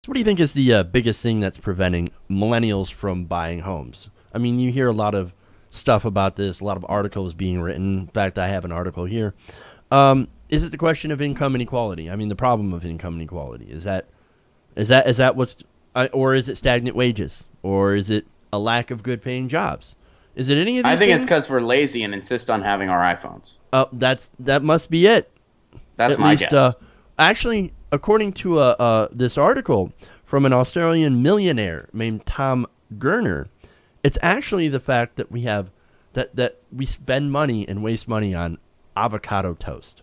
what do you think is the biggest thing that's preventing millennials from buying homes? I mean, you hear a lot of stuff about this, a lot of articles being written. In fact, I have an article here. Is it the question of income inequality? I mean, the problem of income inequality is that what's, or is it stagnant wages, or is it a lack of good paying jobs? Is it any of these I think things? it's because we're lazy and insist on having our iPhones. That must be it. That's At my least, guess. actually, according to this article from an Australian millionaire named Tom Gurner, it's actually the fact that we have that we spend money and waste money on avocado toast.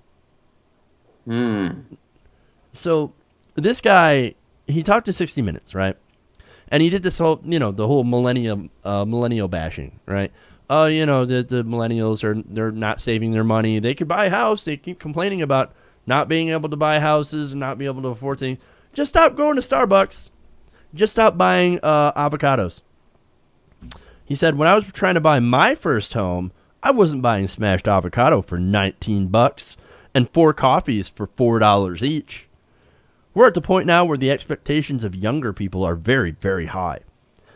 So this guy, he talked to 60 Minutes, right? And he did this whole, the whole millennial bashing, right? The millennials they're not saving their money. They could buy a house. They keep complaining about not being able to buy houses and not being able to afford things. Just stop going to Starbucks. Just stop buying avocados. He said, when I was trying to buy my first home, I wasn't buying smashed avocado for $19 and 4 coffees for $4 each. We're at the point now where the expectations of younger people are very, very high.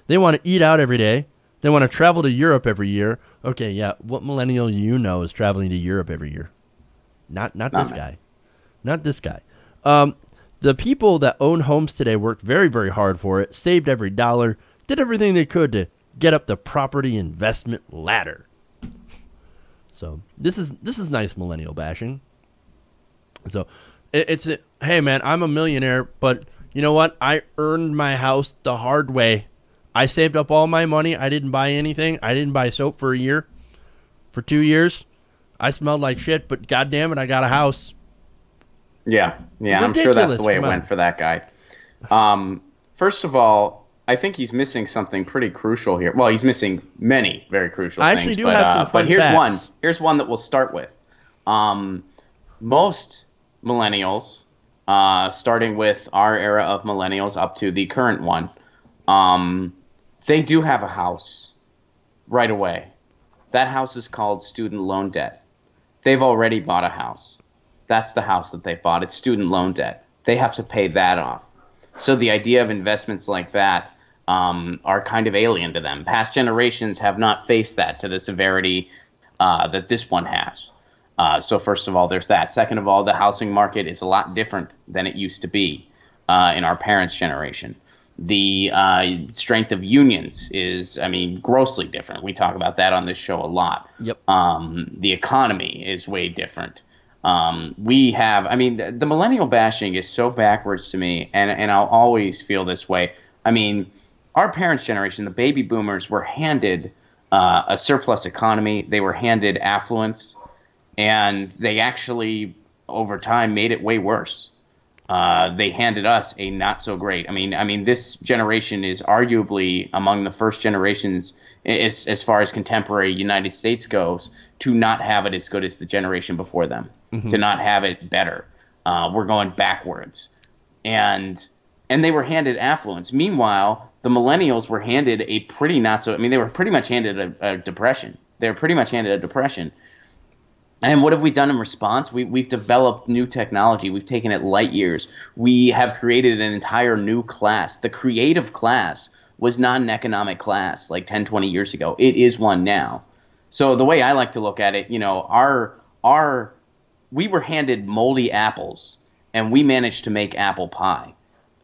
They want to eat out every day. They want to travel to Europe every year. Okay, yeah, what millennial is traveling to Europe every year? Not this guy. Not this guy. The people that own homes today worked very, very hard for it, saved every dollar, did everything they could to get up the property investment ladder. So this is nice millennial bashing. So hey man, I'm a millionaire, but you know what? I earned my house the hard way. I saved up all my money. I didn't buy anything. I didn't buy soap for a year, for 2 years. I smelled like shit, but goddamn it, I got a house. Yeah, I'm sure Ridiculous. that's the way it went for that guy. First of all, I think he's missing something pretty crucial here. Well, he's missing many very crucial I things. actually do but, have some fun but here's facts. one. Here's one that we'll start with. Most millennials, starting with our era of millennials up to the current one, they do have a house right away. That house is called student loan debt. They've already bought a house. That's the house that they bought. It's student loan debt. They have to pay that off. So the idea of investments like that are kind of alien to them. Past generations have not faced that to the severity that this one has. So first of all, there's that. Second of all, the housing market is a lot different than it used to be in our parents' generation. The strength of unions is, grossly different. We talk about that on this show a lot. Yep. The economy is way different. The millennial bashing is so backwards to me, and I'll always feel this way. Our parents' generation, the baby boomers, were handed a surplus economy. They were handed affluence, and they actually, over time, made it way worse. They handed us a not so great. This generation is arguably among the first generations, as far as contemporary United States goes, to not have it as good as the generation before them, to not have it better. We're going backwards, and they were handed affluence. Meanwhile, the millennials were handed a pretty not so. They were pretty much handed a depression. They were pretty much handed a depression. And what have we done in response? We've developed new technology. We've taken it light years. We have created an entire new class. The creative class was not an economic class like 10, 20 years ago. It is one now. So the way I like to look at it, we were handed moldy apples, and we managed to make apple pie.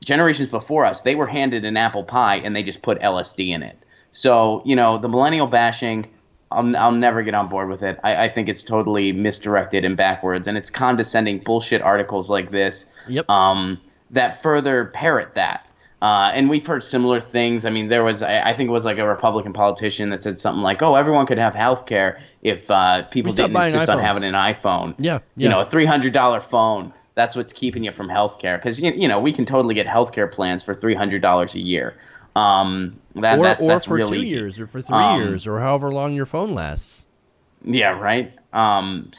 Generations before us, they were handed an apple pie, and they just put LSD in it. So, the millennial bashing, I'll never get on board with it. I think it's totally misdirected and backwards, and it's condescending bullshit articles like this that further parrot that. And we've heard similar things. There was, I think it was like a Republican politician that said something like, "Oh, everyone could have health care if people didn't insist on having an iPhone." Yeah. A $300 phone. That's what's keeping you from health care, because we can totally get health care plans for $300 a year. That's for real 2 easy. years or for 3 years or however long your phone lasts. Yeah, right. And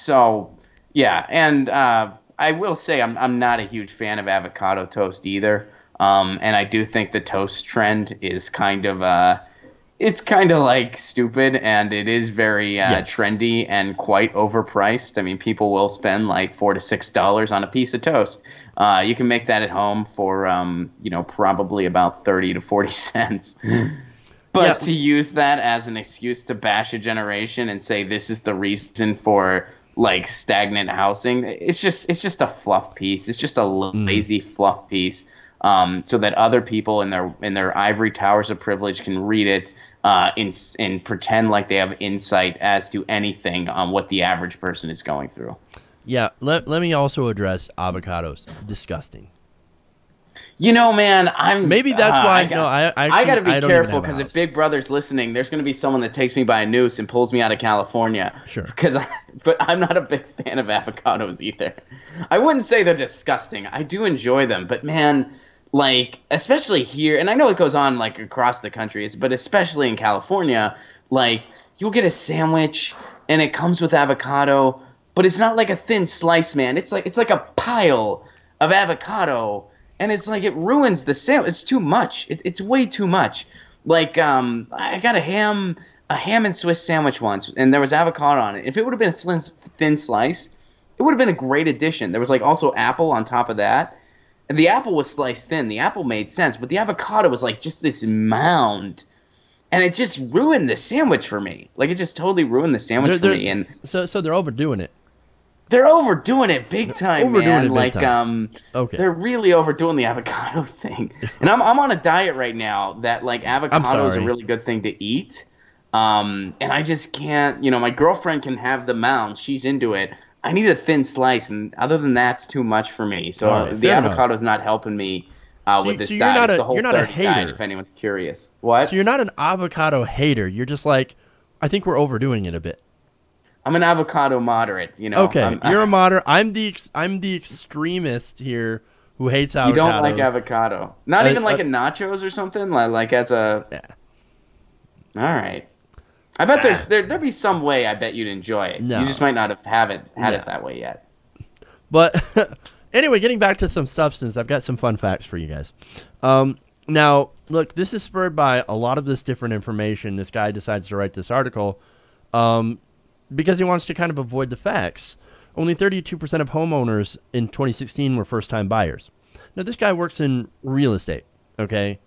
I will say I'm not a huge fan of avocado toast either. And I do think the toast trend is kind of It's kind of like stupid, and it is very Yes. trendy and quite overpriced. I mean, people will spend like $4 to $6 on a piece of toast. You can make that at home for, probably about 30 to 40 cents. Yeah. But to use that as an excuse to bash a generation and say this is the reason for like stagnant housing, it's just a fluff piece. It's just a Mm. lazy fluff piece, so that other people in their ivory towers of privilege can read it, and pretend like they have insight as to anything on what the average person is going through. Yeah. Let me also address avocados. Disgusting. Man, Maybe that's I why. No, got I I got actually to be I don't even careful have a because if house. Big Brother's listening, there's going to be someone that takes me by a noose and pulls me out of California. Sure. But I'm not a big fan of avocados either. I wouldn't say they're disgusting. I do enjoy them, but man, like especially here, and I know it goes on like across the country, but especially in California, like you'll get a sandwich and it comes with avocado, but it's not like a thin slice, man. It's like a pile of avocado, and it's like it ruins the sandwich. It's too much. It's way too much. Like I got a ham and Swiss sandwich once, and there was avocado on it. If it would have been a thin slice, it would have been a great addition. There was like also apple on top of that. And the apple was sliced thin. The apple made sense, but the avocado was like just this mound, and it just ruined the sandwich for me. Like it just totally ruined the sandwich for They're me. And so they're overdoing it. they're overdoing it big time, Overdoing man. it big Like time. Okay. they're really overdoing the avocado thing. And I'm on a diet right now that like I'm avocado is a sorry. really good thing to eat. And I just can't. My girlfriend can have the mound. She's into it. I need a thin slice, and other than that, it's too much for me. So All right. the Fair enough. avocado is not helping me with So this you're diet. not It's a the whole you're not a 30 diet, if hater. anyone's curious. So What? you're not an avocado hater. You're just like, I think we're overdoing it a bit. I'm an avocado moderate. Okay, you're a moderate. I'm the extremist here who hates You don't like avocados. avocado? Not Uh, even uh, like in nachos or something? Like as a. yeah, All right. I bet ah, there'd be some way I bet you'd enjoy it. You just no, might not have had no. it that way yet. But anyway, getting back to some substance, I've got some fun facts for you guys. Now, look, this is spurred by a lot of this different information. This guy decides to write this article because he wants to kind of avoid the facts. Only 32% of homeowners in 2016 were first-time buyers. Now, this guy works in real estate, okay?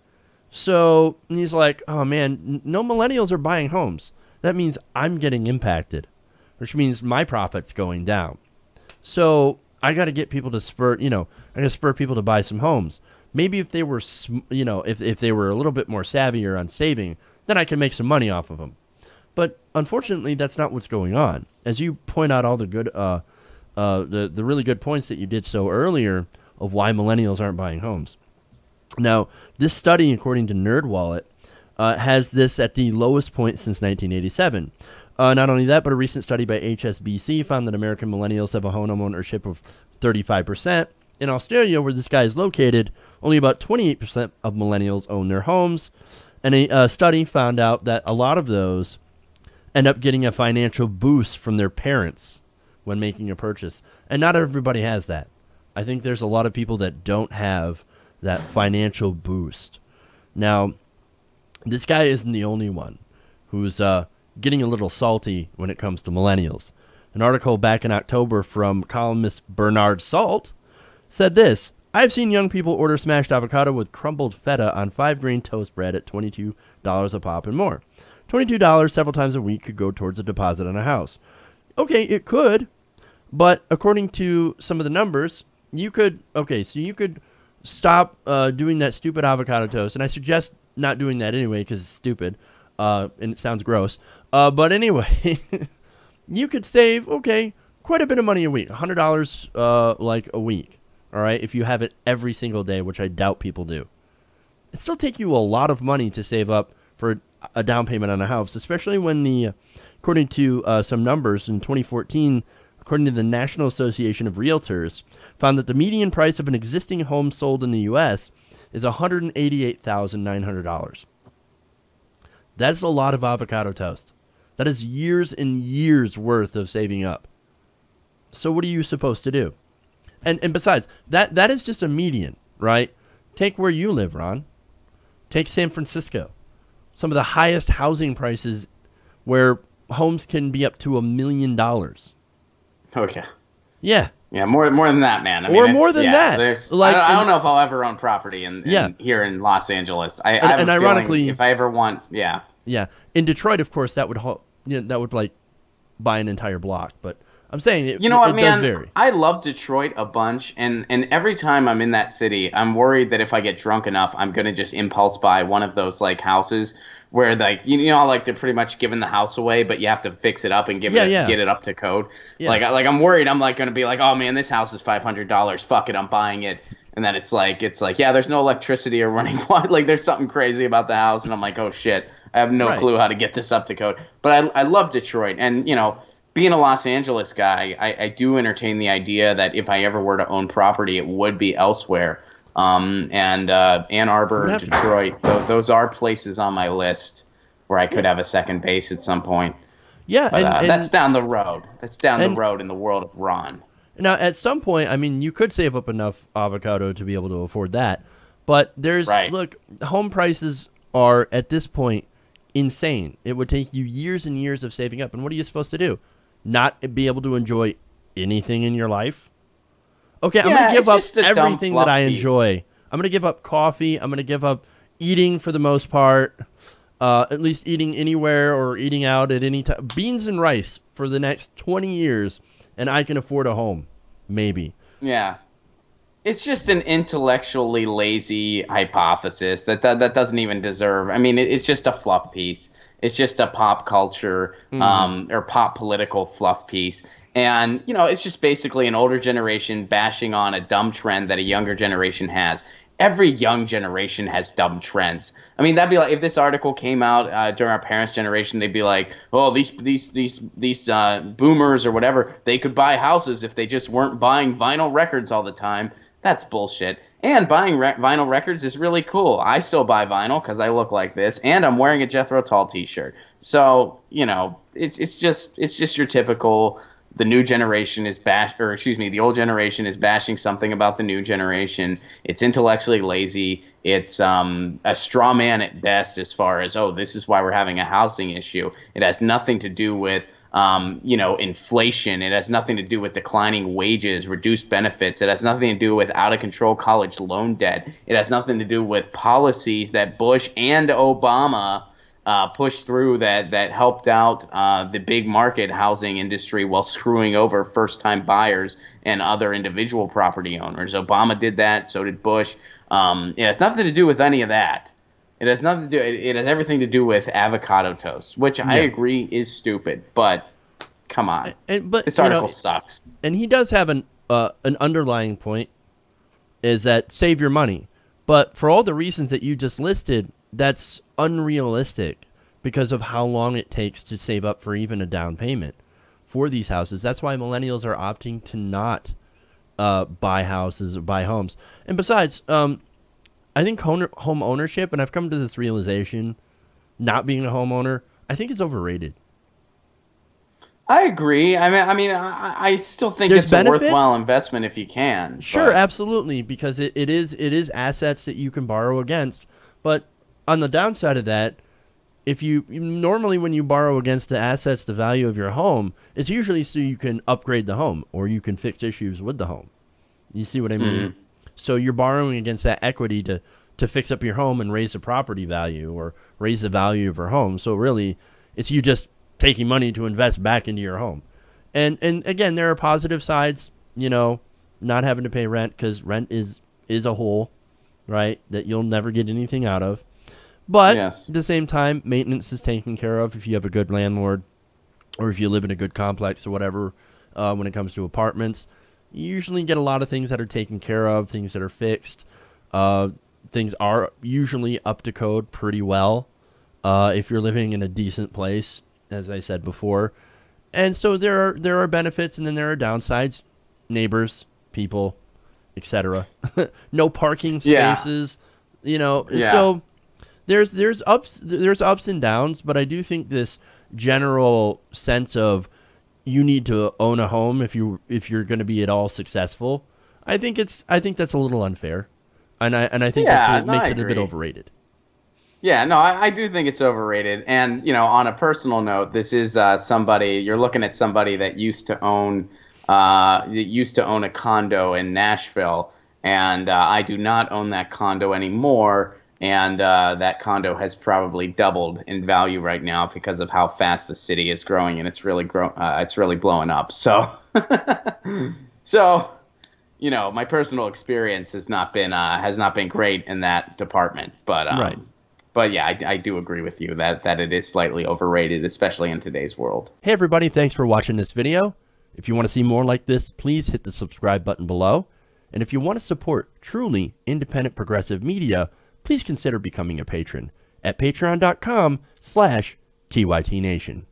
So he's like, oh, man, no millennials are buying homes. That means I'm getting impacted, which means my profit's going down. So I got to get people to I got to spur people to buy some homes. Maybe if they were, if they were a little bit more savvier on saving, then I can make some money off of them. But unfortunately, that's not what's going on. As you point out all the good, the really good points that you did so earlier of why millennials aren't buying homes. Now, this study, according to NerdWallet, has this at the lowest point since 1987. Not only that, but a recent study by HSBC found that American millennials have a home ownership of 35%. In Australia, where this guy is located, only about 28% of millennials own their homes. And a study found out that a lot of those end up getting a financial boost from their parents when making a purchase. And not everybody has that. I think there's a lot of people that don't have that financial boost. Now, this guy isn't the only one who's getting a little salty when it comes to millennials. An article back in October from columnist Bernard Salt said this: I've seen young people order smashed avocado with crumbled feta on 5-grain toast bread at $22 a pop and more. $22 several times a week could go towards a deposit on a house. Okay, it could, but according to some of the numbers, you could stop doing that stupid avocado toast, and I suggest not doing that anyway because it's stupid and it sounds gross. But anyway, you could save, quite a bit of money a week, $100 like a week. All right, if you have it every single day, which I doubt people do. It still take you a lot of money to save up for a down payment on a house, especially when according to some numbers in 2014, according to the National Association of Realtors, found that the median price of an existing home sold in the U.S. is $188,900. That's a lot of avocado toast. That is years and years worth of saving up. So what are you supposed to do? And besides, that is just a median, right? Take where you live, Ron. Take San Francisco. some of the highest housing prices where homes can be up to $1 million. Okay. Yeah. Yeah, more than that, man. I Or mean, more than that. Like, I don't know if I'll ever own property here in Los Angeles. I have and a ironically, feeling if I ever want, yeah. Yeah. In Detroit, of course, that would like buy an entire block. But I'm saying it, You know what, it man? does vary. I love Detroit a bunch, and every time I'm in that city, I'm worried that if I get drunk enough, I'm gonna just impulse buy one of those like houses where like you know like they're pretty much giving the house away, but you have to fix it up and get it up to code. Yeah. Like I'm worried I'm like gonna be like, oh man, this house is $500. Fuck it, I'm buying it. And then it's like yeah, there's no electricity or running water. Like there's something crazy about the house, and I'm like, oh shit, I have no clue how to get this up to code. But I love Detroit, and you know. Being a Los Angeles guy, I do entertain the idea that if I ever were to own property, it would be elsewhere. And Ann Arbor, Detroit, those are places on my list where I could have a second base at some point. Yeah, but, and that's down the road. That's down the road in the world of Ron. Now, at some point, I mean, you could save up enough avocado to be able to afford that. But look, home prices are, at this point, insane. It would take you years and years of saving up. And what are you supposed to do? Not be able to enjoy anything in your life? Okay, I'm going to give up everything that I enjoy. I'm going to give up coffee. I'm going to give up eating for the most part, at least eating anywhere or eating out at any time. Beans and rice for the next 20 years, and I can afford a home, maybe. Yeah. It's just an intellectually lazy hypothesis that doesn't even deserve. I mean, it's just a fluff piece. It's just a pop culture or pop political fluff piece. And, you know, it's just basically an older generation bashing on a dumb trend that a younger generation has. Every young generation has dumb trends. I mean, that'd be like if this article came out during our parents' generation, they'd be like, "Oh, these boomers or whatever, they could buy houses if they just weren't buying vinyl records all the time." That's bullshit. And buying vinyl records is really cool. I still buy vinyl because I look like this, and I'm wearing a Jethro Tull T-shirt. So you know, it's just your typical. The new generation is the old generation is bashing something about the new generation. It's intellectually lazy. It's a straw man at best as far as, oh, this is why we're having a housing issue. It has nothing to do with, inflation. It has nothing to do with declining wages, reduced benefits. It has nothing to do with out-of-control college loan debt. It has nothing to do with policies that Bush and Obama pushed through that helped out the big market housing industry while screwing over first-time buyers and other individual property owners. Obama did that. So did Bush. It has nothing to do with any of that. It has nothing to do. It has everything to do with avocado toast, which I agree is stupid. But come on, but this article sucks. And he does have an underlying point, is that save your money. But for all the reasons that you just listed, that's unrealistic because of how long it takes to save up for even a down payment for these houses. That's why millennials are opting to not buy houses or buy homes. And besides, I think home ownership, and I've come to this realization, not being a homeowner, I think is overrated. I agree. I still think it's a worthwhile investment if you can. Sure, absolutely, because it is assets that you can borrow against. But on the downside of that, if you normally when you borrow against the assets, the value of your home, it's usually so you can upgrade the home or you can fix issues with the home. You see what I mean? Mm-hmm. So you're borrowing against that equity to fix up your home and raise the property value or raise the value of your home. So really, it's you just taking money to invest back into your home. And again, there are positive sides, not having to pay rent because rent is a hole, right, that you'll never get anything out of. But at the same time, maintenance is taken care of if you have a good landlord or if you live in a good complex or whatever. When it comes to apartments, you usually get a lot of things that are taken care of, things that are fixed. Things are usually up to code pretty well if you're living in a decent place, as I said before. And so there are benefits, and then there are downsides, neighbors, people, etc. No parking spaces, So there's ups and downs, but I do think this general sense of you need to own a home if you're going to be at all successful, I think that's a little unfair, and I think that makes it a bit overrated. Yeah, no, I do think it's overrated. And, on a personal note, this is somebody you're looking at somebody that used to own a condo in Nashville, and I do not own that condo anymore. And that condo has probably doubled in value right now because of how fast the city is growing, and it's really blowing up. So, so my personal experience has not been great in that department, but Right. but yeah, I do agree with you that it is slightly overrated, especially in today's world. Hey everybody, thanks for watching this video. If you want to see more like this, please hit the subscribe button below. And if you want to support truly independent progressive media, please consider becoming a patron at patreon.com/TYTNation.